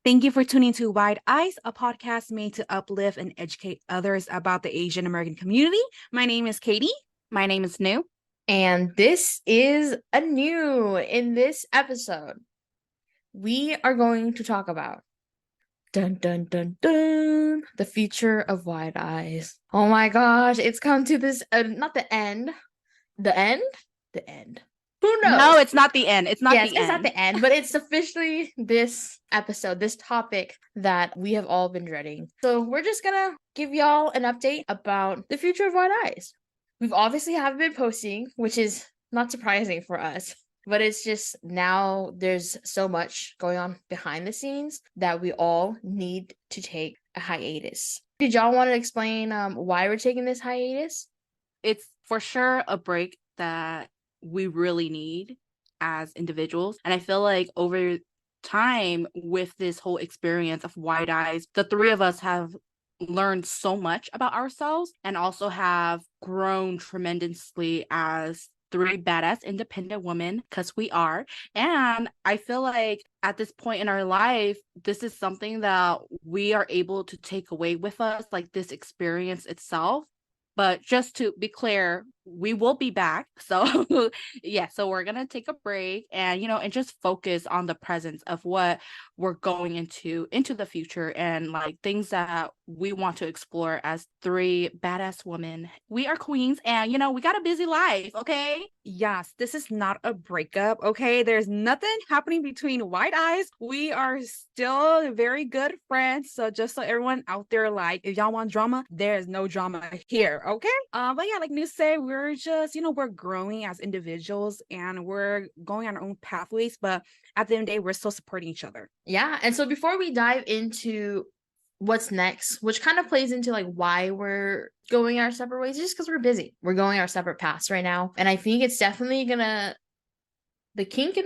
Thank you for tuning to Wide Eyes, a podcast made to uplift and educate others about the Asian American community. My name is Katie. My name is New. And this is a new. In this episode, we are going to talk about dun dun dun dun the future of Wide Eyes. Oh my gosh, it's come to this not the end. The end? The end. Who knows? No, it's not the end. It's not Yes, the it's end. not the end, but it's officially this episode, this topic that we have all been dreading. So we're just gonna give y'all an update about the future of Wide Eyes. We've obviously haven't been posting, which is not surprising for us, but it's just now there's so much going on behind the scenes that we all need to take a hiatus. Did y'all want to explain why we're taking this hiatus? It's for sure a break that we really need as individuals. And I feel like over time with this whole experience of Wide Eyes, the three of us have learned so much about ourselves and also have grown tremendously as three badass independent women, because we are. And I feel like at this point in our life, this is something that we are able to take away with us, like this experience itself. But just to be clear, we will be back. So yeah, so we're gonna take a break and and just focus on the presence of what we're going into the future and like things that we want to explore as three badass women. We are queens and we got a busy life, okay? Yes, this is not a breakup, okay? There's nothing happening between Wide Eyes. We are still very good friends. So just so everyone out there, like, if y'all want drama, there's no drama here, okay? But yeah, like New said, we're just, we're growing as individuals and we're going on our own pathways. But at the end of the day, we're still supporting each other. Yeah, and so before we dive into what's next, which kind of plays into like why we're going our separate ways, just because we're busy. We're going our separate paths right now. And I think it's definitely gonna not the kink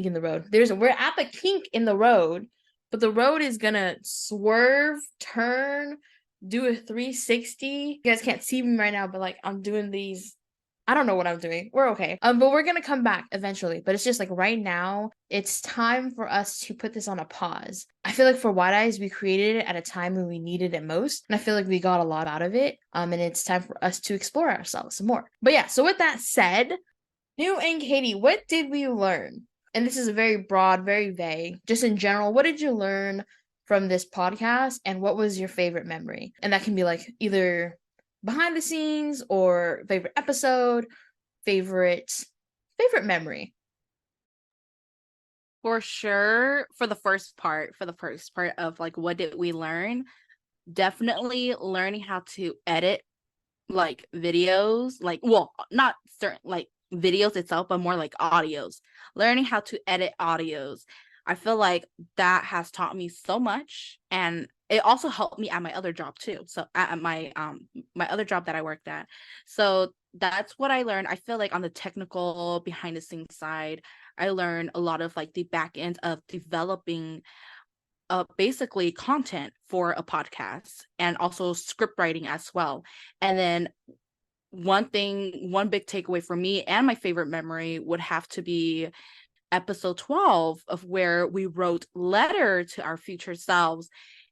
in the road. We're at the kink in the road, but the road is gonna swerve, turn, do a 360. You guys can't see me right now, but like I'm doing these. I don't know what I'm doing. We're okay. But we're gonna come back eventually. But it's just like right now, it's time for us to put this on a pause. I feel like for Wide Eyes, we created it at a time when we needed it most, and I feel like we got a lot out of it. And it's time for us to explore ourselves some more. But yeah, so with that said, New and Katie, what did we learn? And this is a very broad, very vague. Just in general, what did you learn from this podcast, and what was your favorite memory? And that can be like either behind the scenes or favorite episode, favorite memory. For sure, for the first part of like what did we learn, definitely learning how to edit like videos, like, well, not certain like videos itself, but more like audios. Learning how to edit audios, I feel like that has taught me so much, and it also helped me at my other job too. So at my other job that I worked at. So that's what I learned. I feel like on the technical behind the scenes side, I learned a lot of like the back end of developing basically content for a podcast and also script writing as well. And then one big takeaway for me and my favorite memory would have to be episode 12 of where we wrote letter to our future selves.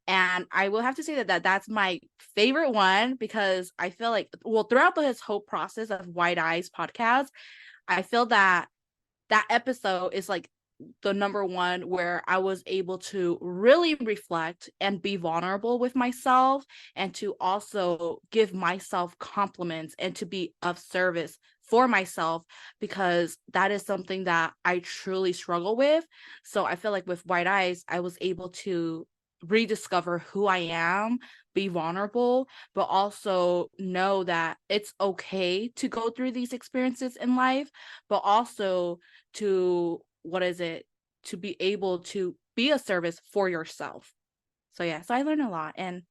And I will have to say that that's my favorite one, because I feel like, well, throughout this whole process of Wide Eyes podcast, I feel that episode is like the number one where I was able to really reflect and be vulnerable with myself, and to also give myself compliments and to be of service for myself, because that is something that I truly struggle with. So I feel like with Wide Eyes, I was able to rediscover who I am, be vulnerable, but also know that it's okay to go through these experiences in life, but also to to be able to be a service for yourself. So yeah, so I learned a lot, and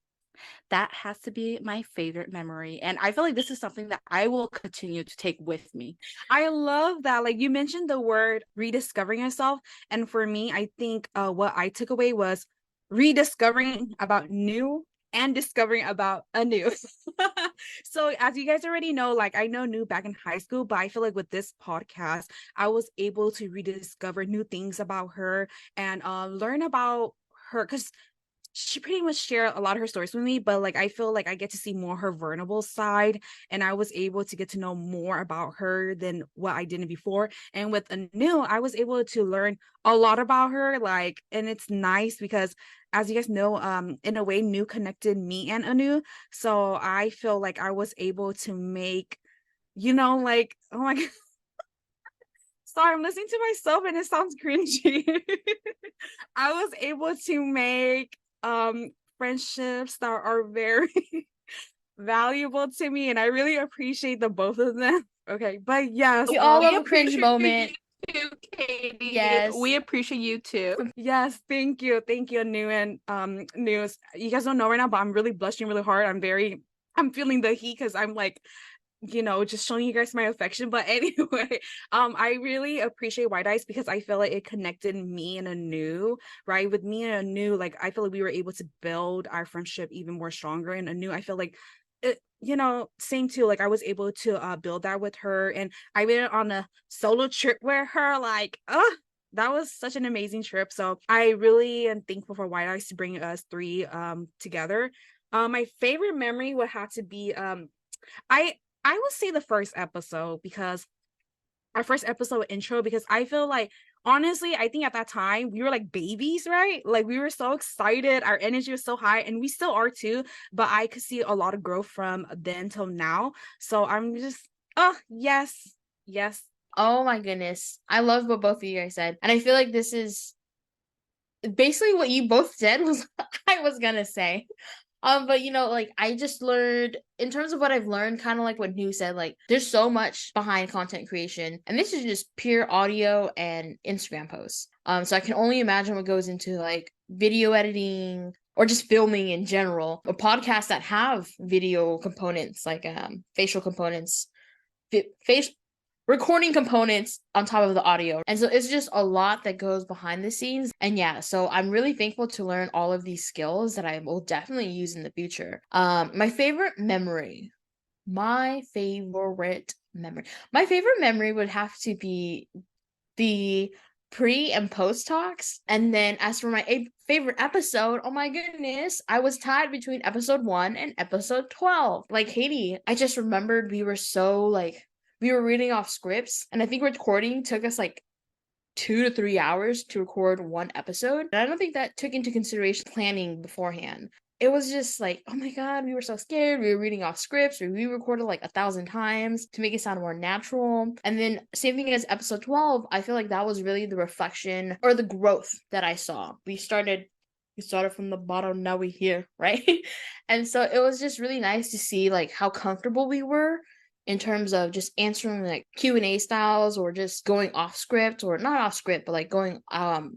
that has to be my favorite memory. And I feel like this is something that I will continue to take with me. I love that. Like you mentioned the word rediscovering yourself. And for me, I think what I took away was rediscovering about new and discovering about a new. So as you guys already know, like I know New back in high school, but I feel like with this podcast, I was able to rediscover new things about her and learn about her, because she pretty much shared a lot of her stories with me, but like I feel like I get to see more her vulnerable side, and I was able to get to know more about her than what I didn't before. And with Anu, I was able to learn a lot about her, like, and it's nice because as you guys know, in a way, New connected me and Anu. So I feel like I was able to make, like, oh my god. Sorry, I'm listening to myself and it sounds cringy. I was able to make friendships that are very valuable to me, and I really appreciate the both of them. Okay, but yes, We all We love a cringe appreciate moment. you too, Katie. Yes. We appreciate you too. yes, thank you, New and News. You guys don't know right now, but I'm really blushing really hard. I'm feeling the heat because I'm like, just showing you guys my affection. But anyway, I really appreciate White Eyes because I feel like it connected me and Anu, right? With me and Anu, like I feel like we were able to build our friendship even more stronger. And Anu, I feel like it, same too. Like I was able to build that with her, and I went on a solo trip with her. Like, that was such an amazing trip. So I really am thankful for White Eyes to bring us three together. My favorite memory would have to be I I would say the first episode, because our first episode intro, because I feel like honestly, I think at that time we were like babies, right? Like we were so excited, our energy was so high, and we still are too, but I could see a lot of growth from then till now. So I'm just, oh yes, yes. Oh my goodness. I love what both of you guys said. And I feel like this is basically what you both said was I was gonna say. But like I just learned in terms of what I've learned, kind of like what New said, like there's so much behind content creation, and this is just pure audio and Instagram posts. So I can only imagine what goes into like video editing or just filming in general, or podcasts that have video components like facial components, face recording components on top of the audio. And so it's just a lot that goes behind the scenes. And yeah, so I'm really thankful to learn all of these skills that I will definitely use in the future. My favorite memory. My favorite memory would have to be the pre and post talks. And then as for my favorite episode, oh my goodness, I was tied between episode 1 and episode 12. Like Katie, I just remembered we were so like we were reading off scripts, and I think recording took us like 2 to 3 hours to record one episode. And I don't think that took into consideration planning beforehand. It was just like, oh my god, we were so scared. We were reading off scripts. We re-recorded like 1,000 times to make it sound more natural. And then same thing as episode 12, I feel like that was really the reflection or the growth that I saw. We started from the bottom, now we're here, right? And so it was just really nice to see like how comfortable we were in terms of just answering like Q&A styles, or just going off script, or not off script, but like going out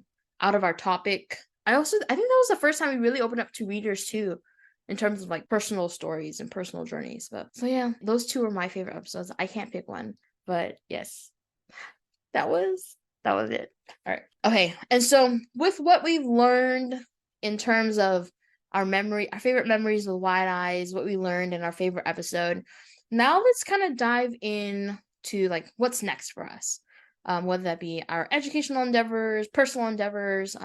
of our topic. I think that was the first time we really opened up to readers too, in terms of like personal stories and personal journeys. But so yeah, those two are my favorite episodes. I can't pick one, but yes, that was it. All right. Okay. And so with what we've learned in terms of our favorite memories with Wide Eyes, what we learned in our favorite episode, now let's kind of dive in to like what's next for us, whether that be our educational endeavors, personal endeavors,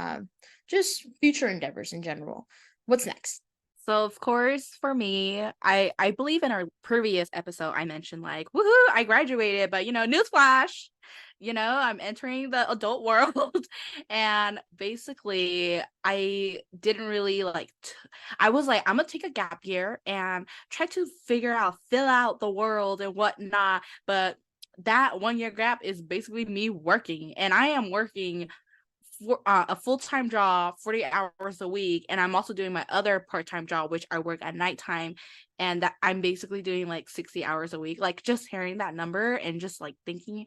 just future endeavors in general. What's next? So of course, for me, I believe in our previous episode I mentioned like, woohoo, I graduated, but newsflash, I'm entering the adult world. And basically I didn't really like I was like, I'm gonna take a gap year and try to fill out the world and whatnot. But that 1 year gap is basically me working, and I am working for a full-time job 40 hours a week, and I'm also doing my other part-time job, which I work at nighttime, and that I'm basically doing like 60 hours a week. Like just hearing that number and just like thinking,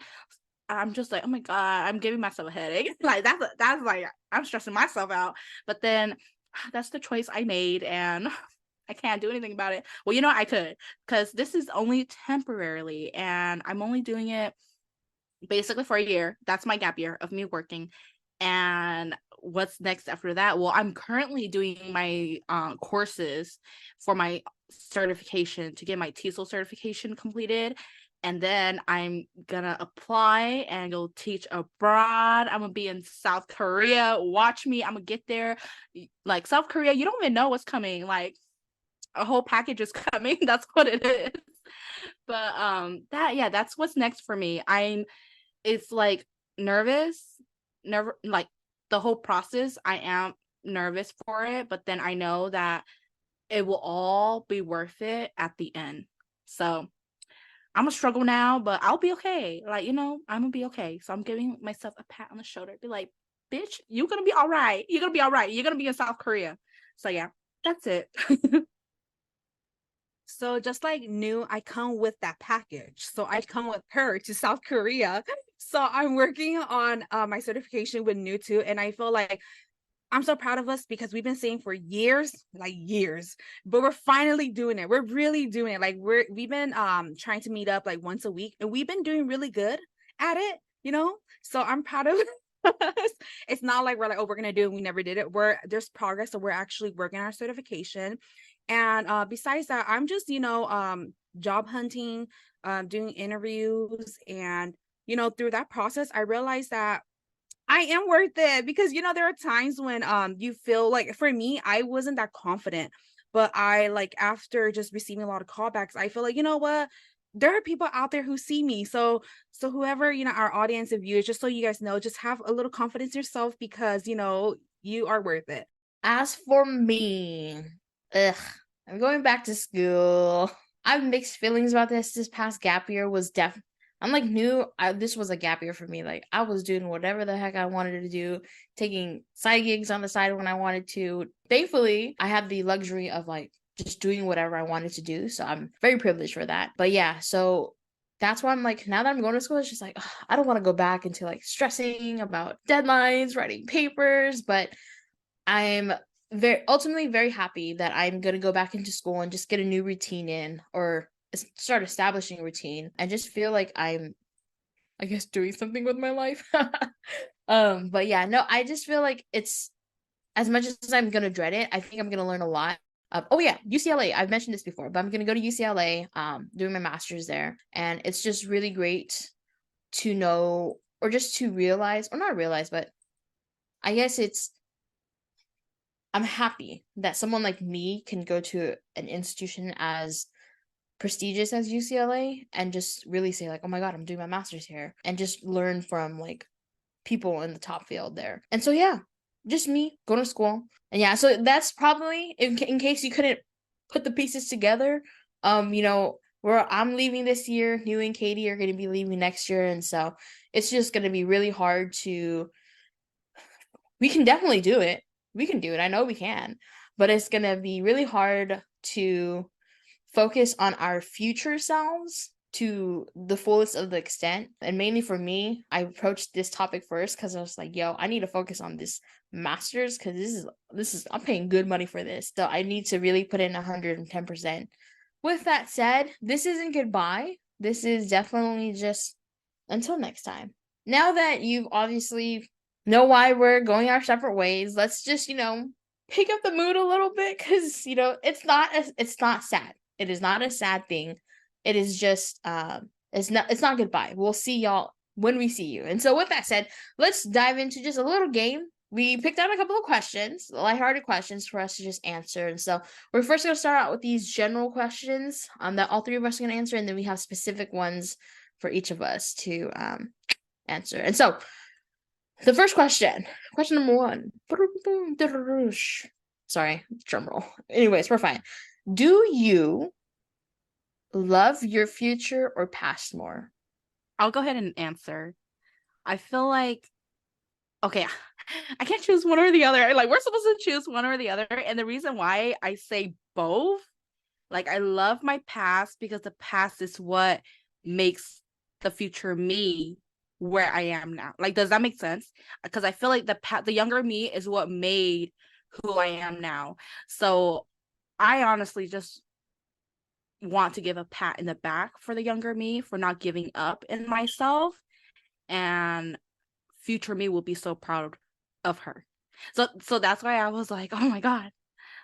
I'm just like, oh my god, I'm giving myself a headache. Like that's like I'm stressing myself out. But then that's the choice I made, and I can't do anything about it. Well, I could, because this is only temporarily, and I'm only doing it basically for a year. That's my gap year of me working. And what's next after that? Well, I'm currently doing my courses for my certification to get my TESOL certification completed. And then I'm gonna apply and go teach abroad. I'm gonna be in South Korea. Watch me. I'm gonna get there. Like South Korea, you don't even know what's coming. Like a whole package is coming. That's what it is. But that's what's next for me. It's like like the whole process. I am nervous for it, but then I know that it will all be worth it at the end. So I'm gonna struggle now, but I'll be okay. Like, I'm gonna be okay. So I'm giving myself a pat on the shoulder. Be like, bitch, you're gonna be all right. You're gonna be all right. You're gonna be in South Korea. So yeah, that's it. So just like New, I come with that package. So I come with her to South Korea. So I'm working on my certification with New too. And I feel like I'm so proud of us because we've been saying for years, like years, but we're finally doing it. We're really doing it. Like we've been trying to meet up like once a week, and we've been doing really good at it. So I'm proud of us. It's not like we're like, oh, we're gonna do it. We never did it. There's progress, so we're actually working our certification. And besides that, I'm just, job hunting, doing interviews, and through that process, I realized that I am worth it because there are times when you feel like, for me, I wasn't that confident, but I, like, after just receiving a lot of callbacks, I feel like, you know what, there are people out there who see me. So whoever, our audience of viewers, just so you guys know, just have a little confidence in yourself because you are worth it. As for me, I'm going back to school. I have mixed feelings about this. This past gap year was I'm like New. This was a gap year for me. Like I was doing whatever the heck I wanted to do, taking side gigs on the side when I wanted to. Thankfully, I have the luxury of like just doing whatever I wanted to do. So I'm very privileged for that. But yeah, so that's why I'm like, now that I'm going to school, it's just like, ugh, I don't want to go back into like stressing about deadlines, writing papers, but I'm ultimately very happy that I'm going to go back into school and just get a new routine in, or start establishing a routine, and just feel like I'm, I guess, doing something with my life. But yeah, no, I just feel like it's, as much as I'm going to dread it, I think I'm going to learn a lot. Oh yeah, UCLA. I've mentioned this before, but I'm going to go to UCLA, doing my master's there. And it's just really great to know, or just to realize, or not realize, but I guess I'm happy that someone like me can go to an institution as prestigious as UCLA and just really say like, oh my God, I'm doing my master's here, and just learn from like people in the top field there. And so yeah, just me going to school. And yeah, so that's probably, in case you couldn't put the pieces together, where I'm leaving this year, New and Katie are going to be leaving next year, and so it's just going to be really hard to. We can definitely do it. We can do it. I know we can, but it's going to be really hard to focus on our future selves to the fullest of the extent. And mainly for me, I approached this topic first because I was like, yo, I need to focus on this master's because this is I'm paying good money for this. So I need to really put in 110%. With that said, this isn't goodbye. This is definitely just until next time. Now that you've obviously know why we're going our separate ways, let's just, pick up the mood a little bit, because, it's not sad. It is not a sad thing. It is just, it's not goodbye. We'll see y'all when we see you. And so with that said, let's dive into just a little game. We picked out a couple of questions, lighthearted questions for us to just answer. And so we're first going to start out with these general questions that all three of us are going to answer. And then we have specific ones for each of us to answer. And so the first question number one. Sorry, drum roll. Anyways, we're fine. Do you love your future or past more? I'll go ahead and answer. I feel like, okay, I can't choose one or the other. Like, we're supposed to choose one or the other. And the reason why I say both, like, I love my past because the past is what makes the future me where I am now. Like, does that make sense? Because I feel like the younger me is what made who I am now. So I honestly just want to give a pat in the back for the younger me for not giving up in myself, and future me will be so proud of her. So that's why I was like, oh my God,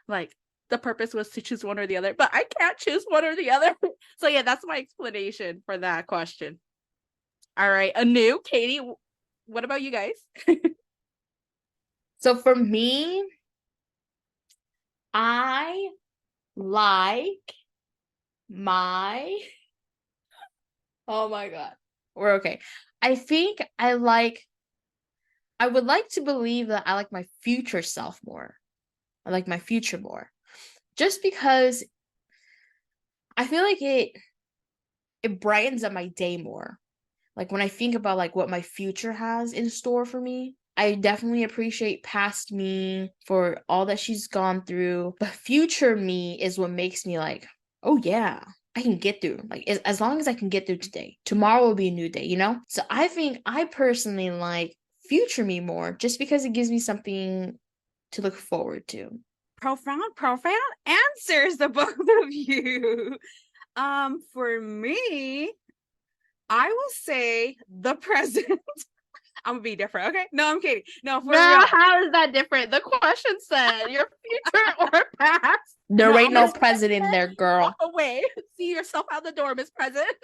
like, the purpose was to choose one or the other, but I can't choose one or the other. So yeah, that's my explanation for that question. All right, Anu, Katie, what about you guys? So for me, I like my oh my god. We're okay. I think I would like to believe that I like my future self more. I like my future more. Just because I feel like it brightens up my day more. Like when I think about like what my future has in store for me, I definitely appreciate past me for all that she's gone through. But future me is what makes me like, oh yeah, I can get through. Like as long as I can get through today, tomorrow will be a new day, you know? So I think I personally like future me more just because it gives me something to look forward to. Profound answers, the both of you. For me, I will say the present. I'm gonna be different. Okay. No, I'm kidding. No, for No, real. how is that different? The question said your future or past. There No, ain't I'm no gonna president there, girl. Walk away. See yourself out the door, Miss President.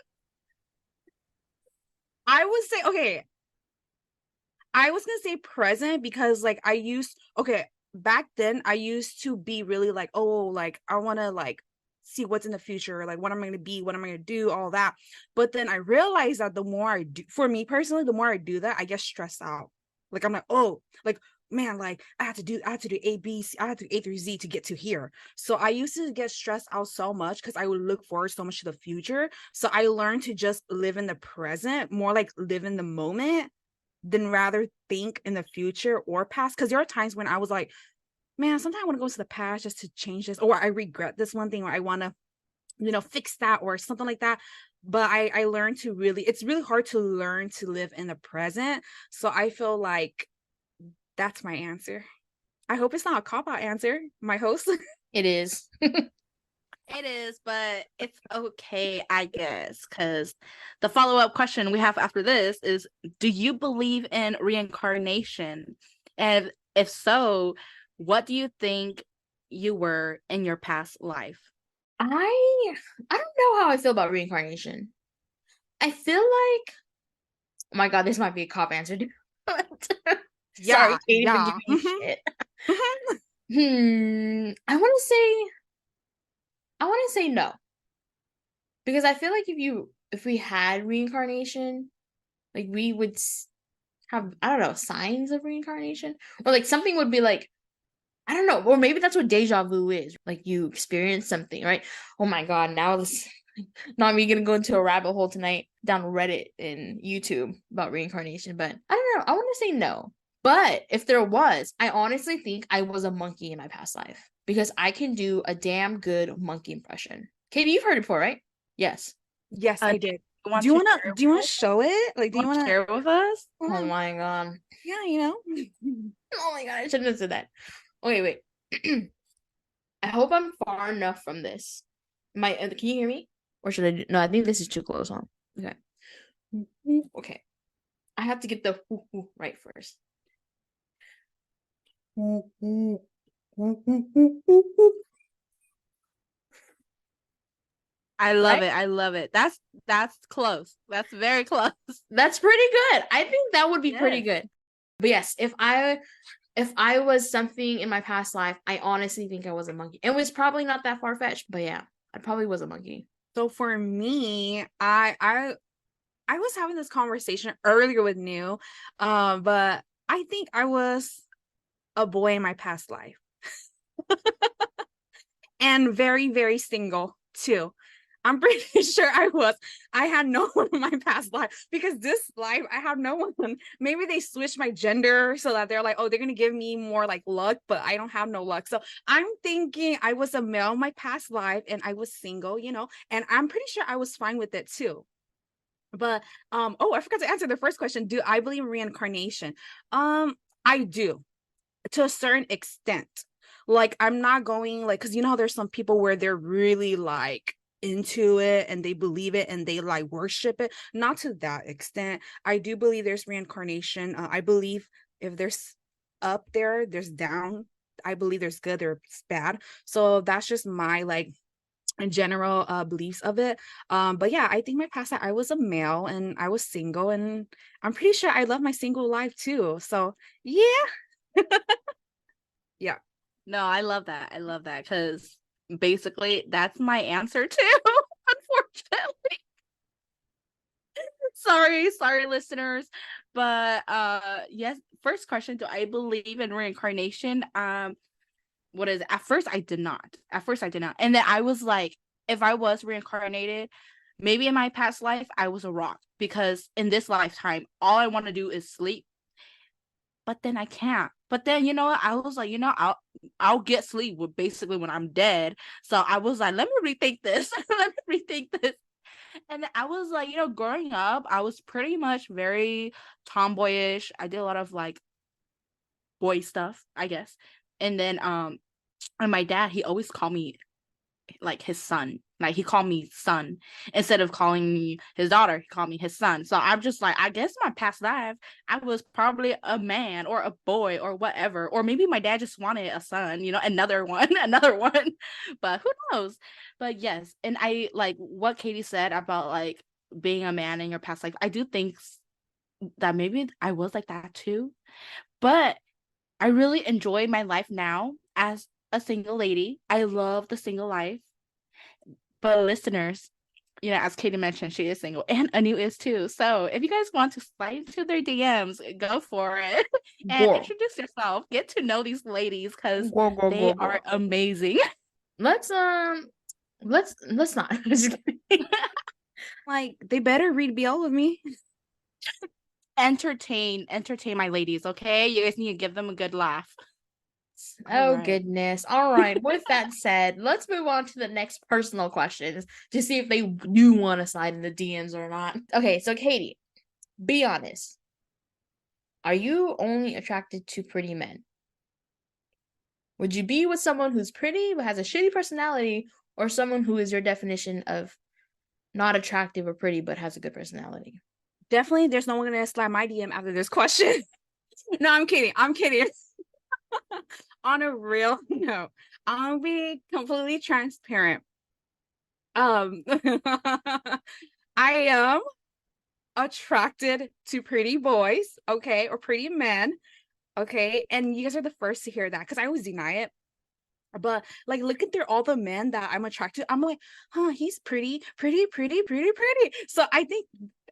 I would say, okay, I was gonna say present because like back then I used to be really like, oh, like I wanna like see what's in the future, like what am I gonna be, what am I gonna do, all that. But then I realized that the more I do, for me personally, the more I do that, I get stressed out. Like I'm like, oh, like man, like I have to do A, B, C, I have to do A through Z to get to here. So I used to get stressed out so much because I would look forward so much to the future. So I learned to just live in the present, more like live in the moment than rather think in the future or past. Because there are times when I was like, man, sometimes I want to go to the past just to change this, or I regret this one thing, or I want to, fix that or something like that. But I learned to really, it's really hard to learn to live in the present. So I feel like that's my answer. I hope it's not a cop-out answer, my host. It is. It is, but it's okay, I guess, because the follow-up question we have after this is, do you believe in reincarnation? And if so, what do you think you were in your past life? I don't know how I feel about reincarnation. I feel like oh my god, this might be a cop answer. Sorry, Katie, for Yeah. giving you shit. I want to say no. Because I feel like if we had reincarnation, like we would have I don't know, signs of reincarnation or like something would be like I don't know, or maybe that's what deja vu is. Like you experience something, right? Oh my god, now this not me gonna go into a rabbit hole tonight down Reddit and YouTube about reincarnation, but I don't know. I want to say no. But if there was, I honestly think I was a monkey in my past life because I can do a damn good monkey impression. Katie, you've heard it before, right? Yes. Yes, I did. Want Do you to want to share do you want with to us? show it? Like, do you Want to want share with us? Oh my god. Yeah, you know. Oh my god, I shouldn't have said that. Okay, wait. I hope I'm far enough from this. Can you hear me? Or should I do no, I think this is too close on. Okay. Okay. I have to get the right first. I love Right? it. I love it. That's close. That's very close. That's pretty good. I think that would be pretty Yes. good. But yes, if I was something in my past life, I honestly think I was a monkey. It was probably not that far fetched, but yeah, I probably was a monkey. So for me, I was having this conversation earlier with New, but I think I was a boy in my past life and very, very single too. I'm pretty sure I was. I had no one in my past life because this life I have no one. Maybe they switched my gender so that they're like, oh, they're gonna give me more like luck, but I don't have no luck. So I'm thinking I was a male in my past life and I was single, and I'm pretty sure I was fine with it too. But I forgot to answer the first question. Do I believe in reincarnation? I do to a certain extent. Like I'm not going like because there's some people where they're really like into it and they believe it and they like worship it. Not to that extent. I do believe there's reincarnation. I believe if there's up there, there's down I believe there's good, there's bad. So that's just my like general beliefs of it. But yeah, I think my past life I was a male and I was single, and I'm pretty sure I love my single life too. So yeah. Yeah. No, I love that. I love that because basically that's my answer too. Unfortunately. Sorry, listeners. But yes, first question, do I believe in reincarnation? What is it? At first I did not. And then I was like, if I was reincarnated, maybe in my past life I was a rock, because in this lifetime all I want to do is sleep. But then I can't. But then, you know, I was like, I'll get sleep with basically when I'm dead. So I was like, let me rethink this. Let me rethink this. And I was like, growing up, I was pretty much very tomboyish. I did a lot of like boy stuff, I guess. And then and my dad, he always called me like his son. Like he called me son instead of calling me his daughter. He called me his son. So I'm just like, I guess my past life, I was probably a man or a boy or whatever. Or maybe my dad just wanted a son, another one, another one. But who knows? But yes, and I like what Katie said about like being a man in your past life. I do think that maybe I was like that too. But I really enjoy my life now as a single lady. I love the single life. But listeners, as Katie mentioned, she is single and Anu is too. So if you guys want to slide into their DMs, go for it and Girl. introduce yourself. Get to know these ladies because Girl. they are amazing. Let's not. Just kidding. Like they better read BL with me. entertain my ladies, okay? You guys need to give them a good laugh. Oh right. goodness. All right. With that said, let's move on to the next personal questions to see if they do want to slide in the DMs or not. Okay, so Katie, be honest. Are you only attracted to pretty men? Would you be with someone who's pretty but has a shitty personality, or someone who is your definition of not attractive or pretty but has a good personality? Definitely there's no one gonna slide my DM after this question. No, I'm kidding. On a real note, I'll be completely transparent. I am attracted to pretty boys, okay, or pretty men, okay, and you guys are the first to hear that because I always deny it. But like looking through all the men that I'm attracted, I'm like, he's pretty. So I think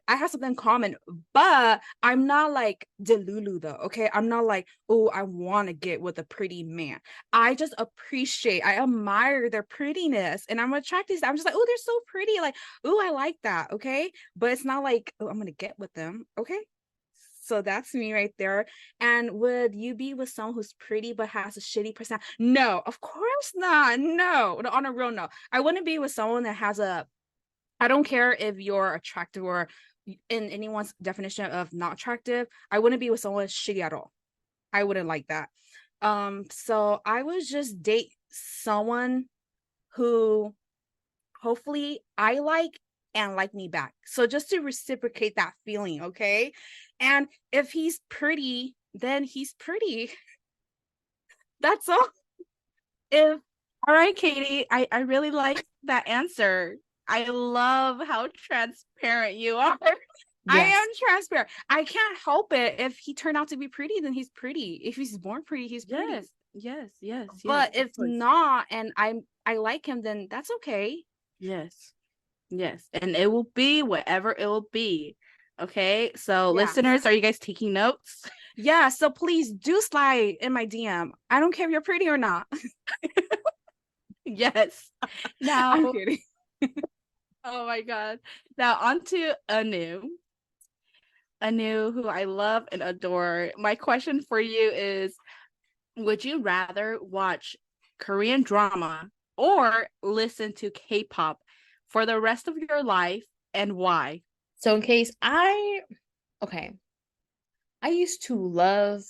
I have something in common, but I'm not like Delulu though. Okay. I'm not like, oh, I want to get with a pretty man. I just I admire their prettiness and I'm attracted to them. I'm just like, oh, they're so pretty. Like, oh, I like that. Okay. But it's not like, oh, I'm gonna get with them. Okay. So that's me right there. And would you be with someone who's pretty but has a shitty personality? No, of course not. No, on a real note. I wouldn't be with someone that has I don't care if you're attractive or in anyone's definition of not attractive. I wouldn't be with someone shitty at all. I wouldn't like that. So I would just date someone who hopefully I like and like me back. So just to reciprocate that feeling, okay? And if he's pretty, then he's pretty. That's all. If All right, Katie, I really like that answer. I love how transparent you are. I Yes. am transparent. I can't help it. If he turned out to be pretty, then he's pretty. If he's born pretty, he's pretty. Yes. But of if course. not, and I like him, then that's okay. Yes. And it will be whatever it will be. Okay. So Yeah. listeners, are you guys taking notes? Yeah. So please do slide in my DM. I don't care if you're pretty or not. Yes. Now, I'm kidding. oh my God. Now on to Anu. Anu, who I love and adore. My question for you is, would you rather watch Korean drama or listen to K-pop for the rest of your life, and why? So in case okay. I used to love,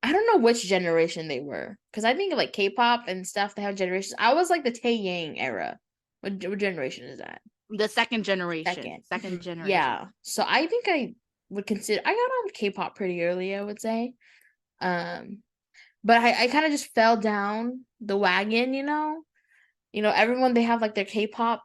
I don't know which generation they were, because I think like K-pop and stuff, they have generations. I was like the Tae Yang era. What generation is that? The second generation. Yeah. So I think I would consider, I got on with K-pop pretty early, I would say. Um, But I kind of just fell down the wagon, you know? Everyone they have like their K-pop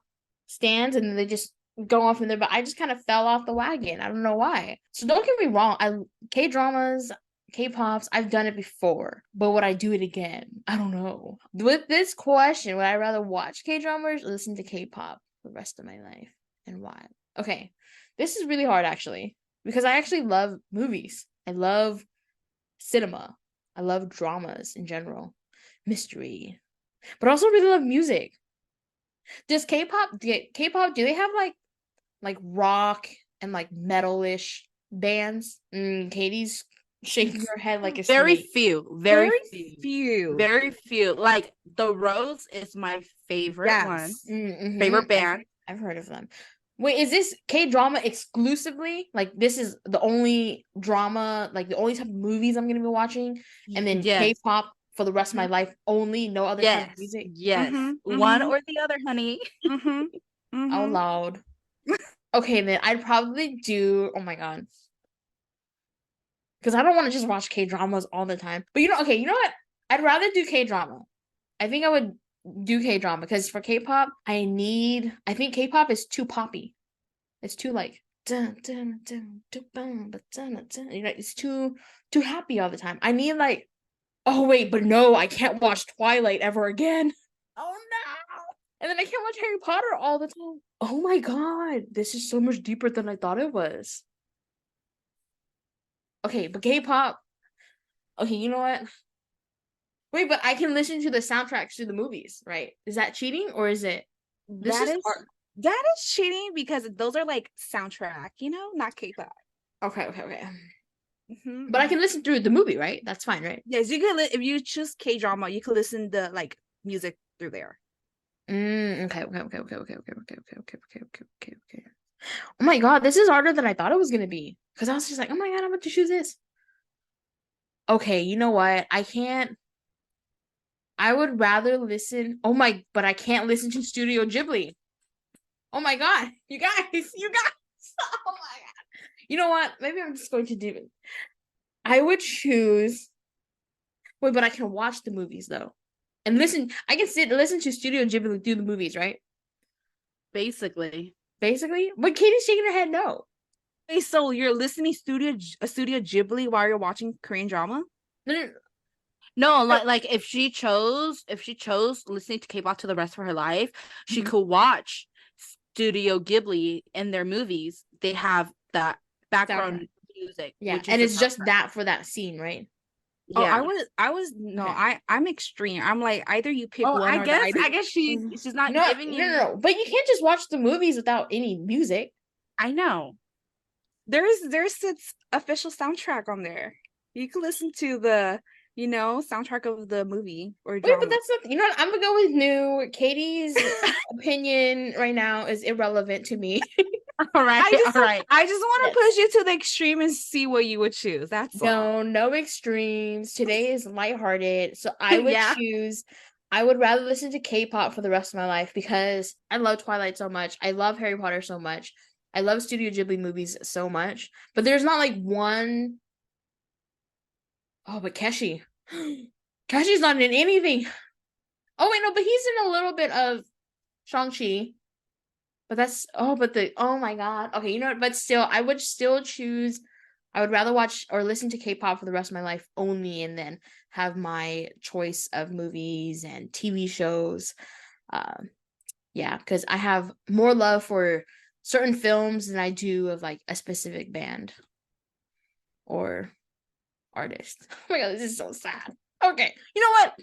stands and then they just go off in there, but I just kind of fell off the wagon. I don't know why. So don't get me wrong, I K-dramas, K-pops, I've done it before, but would I do it again? I don't know. With this question, would I rather watch K-dramas or listen to K-pop for the rest of my life? And why? Okay. This is really hard actually, because I actually love movies. I love cinema. I love dramas in general. Mystery. But I also really love music. Does K-pop, do they have like rock and like metal-ish bands? Katie's shaking her head like a Very snake. few. Very few. Like The Rose is my favorite one. Yes. Favorite band. I've heard of them. Wait, is this K-drama exclusively? Like this is the only drama, like the only type of movies I'm gonna be watching, and then Yes. K-pop for the rest of my life only, no other type of music? Yes. Mhm, One mhm. or the other, honey. Mm-hmm. Out loud. Okay, then I'd probably do. Oh my god, because I don't want to just watch K dramas all the time. But okay, you know what? I'd rather do K drama. I think I would do K drama because for K-pop, I think K-pop is too poppy. It's too like dun, dun, dun, dun, dun, dun, dun. It's too happy all the time. I need like, oh wait, but no, I can't watch Twilight ever again. Oh no. And then I can't watch Harry Potter all the time. Oh my god, this is so much deeper than I thought it was. Okay, but K-pop. Okay, you know what? Wait, but I can listen to the soundtracks to the movies, right? Is that cheating or is it? This That is is art. that is cheating because those are like soundtrack, not K-pop. Okay. Mm-hmm. But I can listen through the movie, right? That's fine, right? Yes, you can. If you choose K-drama, you can listen to like music through there. Okay. Oh my god, this is harder than I thought it was gonna be. Because I was just like, oh my god, I'm about to choose this. Okay, you know what? I can't. I would rather listen. But I can't listen to Studio Ghibli. Oh my god, you guys. Oh my god. You know what? Maybe I'm just going to do it. I would choose. Wait, but I can watch the movies though. And listen, I can listen to Studio Ghibli do the movies, right? Basically. But Katie's shaking her head no. Hey, so you're listening Studio Ghibli while you're watching Korean drama? No. No, like if she chose listening to K-pop to the rest of her life, she could watch Studio Ghibli in their movies. They have that background music. Yeah, and it's just that for that scene, right? Yeah. I'm extreme. I'm like either you pick one I or guess the other. I guess she's not giving you. No. But you can't just watch the movies without any music. I know. There's its official soundtrack on there. You can listen to the soundtrack of the movie or drama. Wait, but that's not. You know what? I'm gonna go with new. Katie's opinion right now is irrelevant to me. All right. I just want to push you to the extreme and see what you would choose. That's all. No extremes. Today is lighthearted. So I would choose. I would rather listen to K-pop for the rest of my life because I love Twilight so much. I love Harry Potter so much. I love Studio Ghibli movies so much. But there's not like one. Oh, but Keshi. Keshi's not in anything. Oh wait, no, but he's in a little bit of Shang-Chi. But oh my god. Okay, you know what? But still, I would still choose. I would rather watch or listen to K-pop for the rest of my life only, and then have my choice of movies and TV shows. Yeah, because I have more love for certain films than I do of like a specific band or artist. Oh my god, this is so sad. Okay, you know what?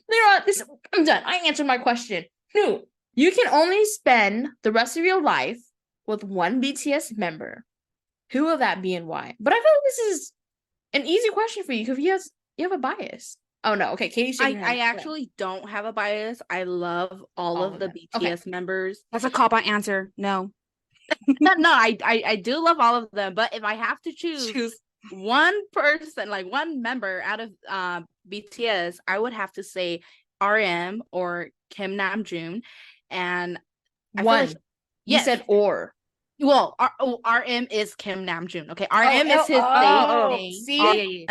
I'm done. I answered my question. No. You can only spend the rest of your life with one BTS member. Who will that be and why? But I feel like this is an easy question for you because you have a bias. Oh no, okay, Katie. I actually don't have a bias. I love all of the BTS members. That's a cop-out answer. No. No, I do love all of them, but if I have to choose one person, like one member out of BTS, I would have to say RM or Kim Namjoon. And one, you said or. Well, RM is Kim Namjoon. Okay, RM is his name. See,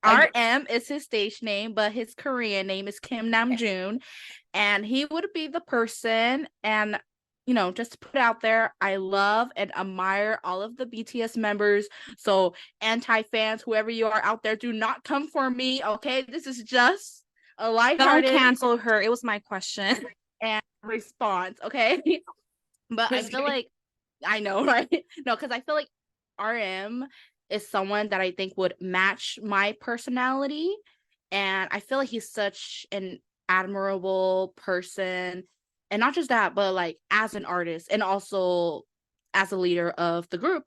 RM is his stage name, but his Korean name is Kim Namjoon. And he would be the person. And, just to put it out there, I love and admire all of the BTS members. So, anti-fans, whoever you are out there, do not come for me, okay? This is just a Don't lighthearted cancel her. It was my question. and response, okay? But I feel like, I know, right? No, because I feel like RM is someone that I think would match my personality. And I feel like he's such an admirable person. And not just that, but like as an artist and also as a leader of the group.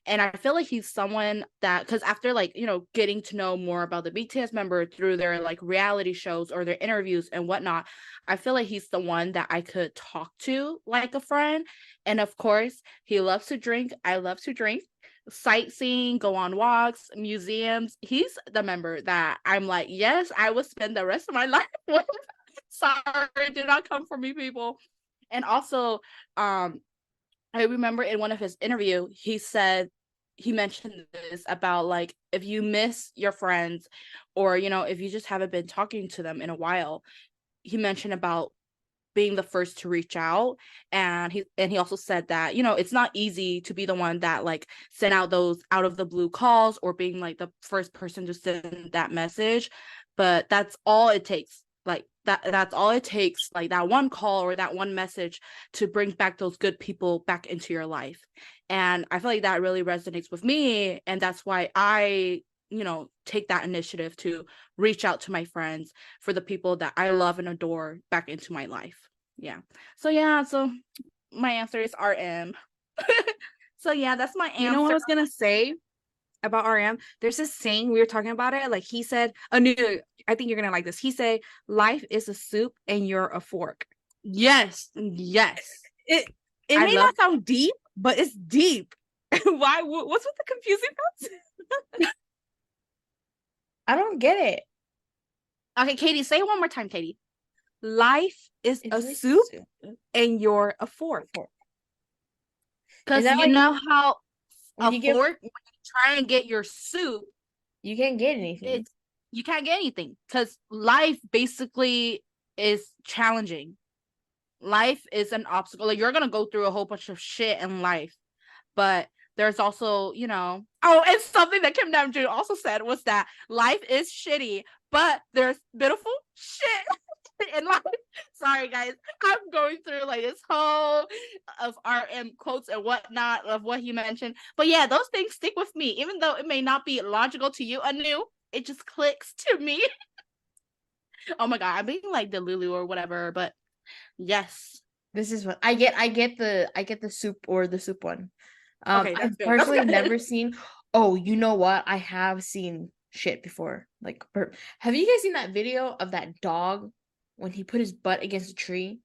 And I feel like he's someone that, because after like, getting to know more about the BTS member through their like reality shows or their interviews and whatnot, I feel like he's the one that I could talk to like a friend. And of course, he loves to drink. I love to drink, sightseeing, go on walks, museums. He's the member that I'm like, yes, I would spend the rest of my life with. Sorry, do not come for me, people. And also, I remember in one of his interview, he mentioned this about like, if you miss your friends or, if you just haven't been talking to them in a while, he mentioned about being the first to reach out. And he also said that, it's not easy to be the one that like sent out those out of the blue calls or being like the first person to send that message. But that's all it takes. Like that's all it takes, like that one call or that one message to bring back those good people back into your life. And I feel like that really resonates with me. And that's why I, take that initiative to reach out to my friends for the people that I love and adore back into my life. Yeah. So my answer is RM. So yeah, that's my answer. You know what I was gonna say about RM? There's this saying, we were talking about it. Like he said, I think you're gonna like this. He said, "Life is a soup and you're a fork." Yes. It may not sound deep, but it's deep. Why? What's with the confusing parts? I don't get it. Okay, Katie, say it one more time, Katie. Life is a soup and you're a fork. Because you know how when you try and get your soup, you can't get anything. You can't get anything because life basically is challenging. Life is an obstacle. Like you're gonna go through a whole bunch of shit in life, but there's also, and something that Kim Namjoon also said was that life is shitty, but there's beautiful shit in life. Sorry, guys, I'm going through like this whole of RM quotes and whatnot of what he mentioned. But yeah, those things stick with me, even though it may not be logical to you, Anu. It just clicks to me. Oh my god, I'm being like the Lulu or whatever, but yes. This is what I get. I get the soup or the soup one. Okay, I've personally never seen. Oh, you know what? I have seen shit before. Like, have you guys seen that video of that dog when he put his butt against a tree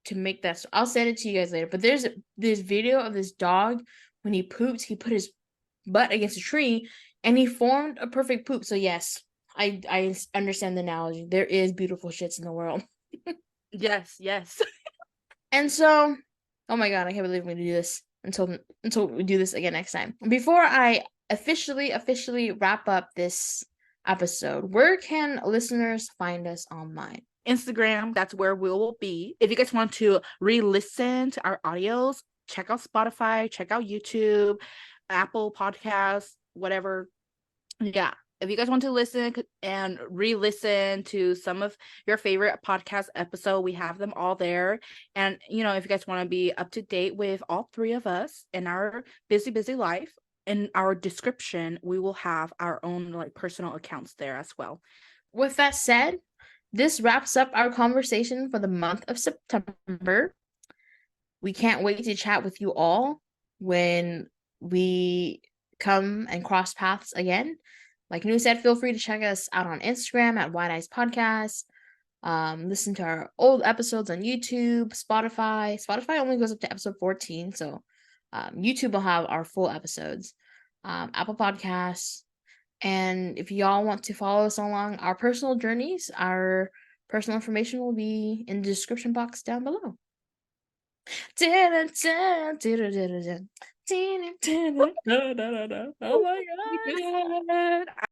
to make that? I'll send it to you guys later. But there's this video of this dog when he pooped. He put his butt against a tree and he formed a perfect poop. So yes, I understand the analogy. There is beautiful shits in the world. Yes. And so, oh my god, I can't believe we're gonna do this until we do this again next time. Before I officially wrap up this episode, where can listeners find us online? Instagram, that's where we will be. If you guys want to re-listen to our audios, check out Spotify, check out YouTube, Apple Podcasts, whatever. Yeah. If you guys want to listen and re-listen to some of your favorite podcast episode, we have them all there. And, if you guys want to be up to date with all three of us in our busy life, in our description, we will have our own like personal accounts there as well. With that said, this wraps up our conversation for the month of September. We can't wait to chat with you all when we come and cross paths again. Like New said, feel free to check us out on Instagram at Wide Eyes Podcast. Listen to our old episodes on YouTube, Spotify. Spotify only goes up to episode 14, so YouTube will have our full episodes. Apple Podcasts. And if y'all want to follow us along our personal journeys, our personal information will be in the description box down below. Oh my god.